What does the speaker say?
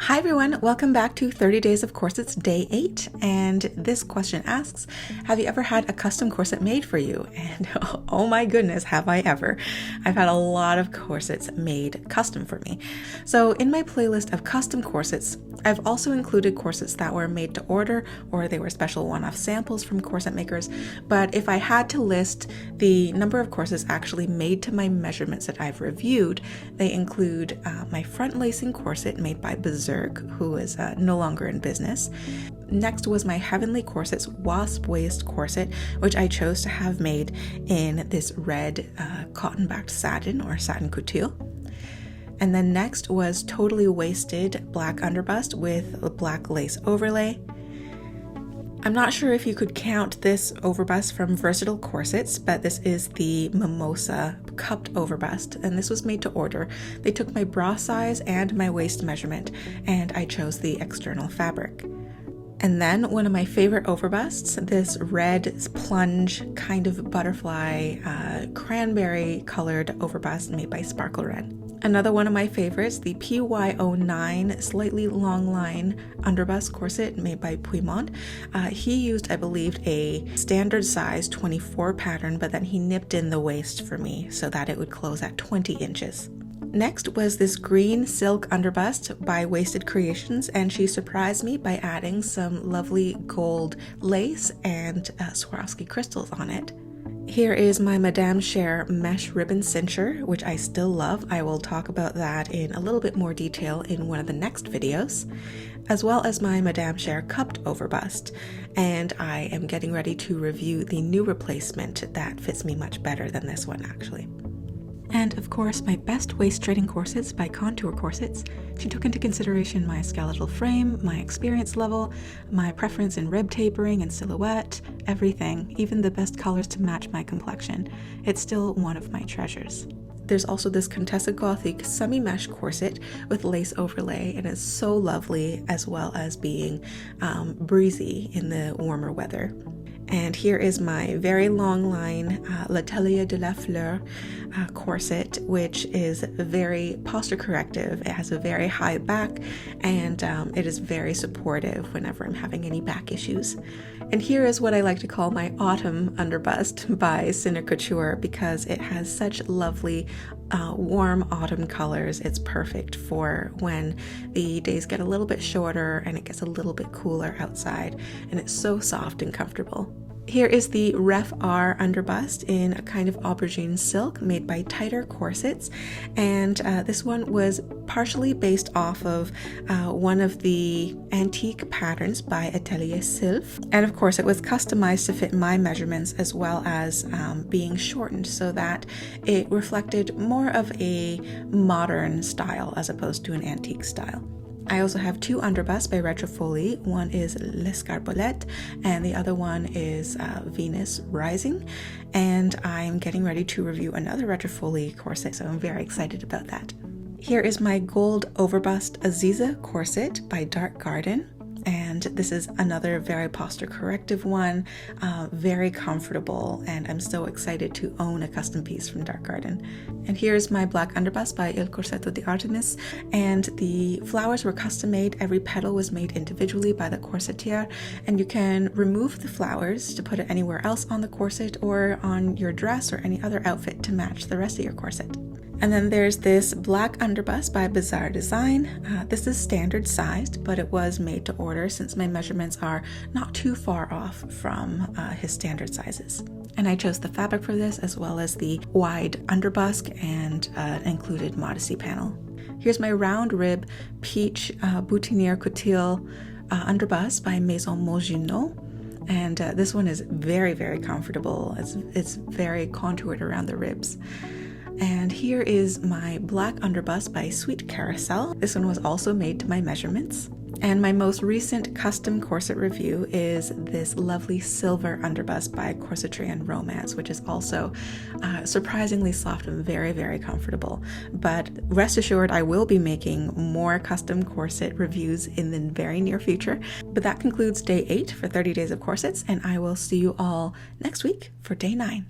Hi everyone, welcome back to 30 Days of Corsets Day 8, and this question asks, have you ever had a custom corset made for you? And oh my goodness, have I ever. I've had a lot of corsets made custom for me. So in my playlist of custom corsets, I've also included corsets that were made to order or they were special one-off samples from corset makers, but if I had to list the number of corsets actually made to my measurements that I've reviewed, they include my front lacing corset made by who is no longer in business. Next was my Heavenly Corsets Wasp waist corset, which I chose to have made in this red cotton-backed satin or satin couture. And then next was totally waisted black underbust with a black lace overlay. I'm not sure if you could count this overbust from Versatile Corsets, but this is the Mimosa Cupped overbust, and this was made to order. They took my bra size and my waist measurement, and I chose the external fabric. And then one of my favorite overbusts, this red plunge kind of butterfly cranberry colored overbust made by Sparkle Red. Another one of my favorites, the PY09 slightly long line underbust corset made by Puymont. He used, I believe, a standard size 24 pattern, but then he nipped in the waist for me so that it would close at 20 inches. Next was this green silk underbust by Wasted Creations, and she surprised me by adding some lovely gold lace and Swarovski crystals on it. Here is my Madame Cher mesh ribbon cincher, which I still love. I will talk about that in a little bit more detail in one of the next videos, as well as my Madame Cher cupped overbust. And I am getting ready to review the new replacement that fits me much better than this one actually. And of course, my best waist straightening corsets by Contour Corsets. She took into consideration my skeletal frame, my experience level, my preference in rib tapering and silhouette, everything, even the best colors to match my complexion. It's still one of my treasures. There's also this Contessa Gothic semi-mesh corset with lace overlay, and it's so lovely, as well as being breezy in the warmer weather. And here is my very long line L'Atelier de la Fleur corset, which is very posture corrective. It has a very high back, and it is very supportive whenever I'm having any back issues. And here is what I like to call my autumn underbust by Ciné Couture, because it has such lovely warm autumn colors. It's perfect for when the days get a little bit shorter and it gets a little bit cooler outside, and it's so soft and comfortable. Here is the Ref R underbust in a kind of aubergine silk made by Tighter Corsets, and this one was partially based off of one of the antique patterns by Atelier Sylph, and of course it was customized to fit my measurements, as well as being shortened so that it reflected more of a modern style as opposed to an antique style. I also have two underbusts by Retrofolie. One is L'Escarbolette and the other one is Venus Rising. And I'm getting ready to review another Retrofolie corset, so I'm very excited about that. Here is my gold overbust Aziza corset by Dark Garden. And this is another very posture corrective one, very comfortable, and I'm so excited to own a custom piece from Dark Garden. And here's my black underbust by Il Corsetto di Artemis, and the flowers were custom made. Every petal was made individually by the corsetier, and you can remove the flowers to put it anywhere else on the corset or on your dress or any other outfit to match the rest of your corset. And then there's this black underbust by Bizarre Design. This is standard sized, but it was made to order since my measurements are not too far off from his standard sizes. And I chose the fabric for this, as well as the wide underbust and included modesty panel. Here's my round rib peach boutonniere couture underbust by Maison Mogino. And this one is very, very comfortable. It's very contoured around the ribs. And here is my black underbust by Sweet Carousel. This one was also made to my measurements. And my most recent custom corset review is this lovely silver underbust by Corsetry and Romance, which is also surprisingly soft and very, very comfortable. But rest assured, I will be making more custom corset reviews in the very near future. But that concludes day 8 for 30 Days of Corsets, and I will see you all next week for day 9.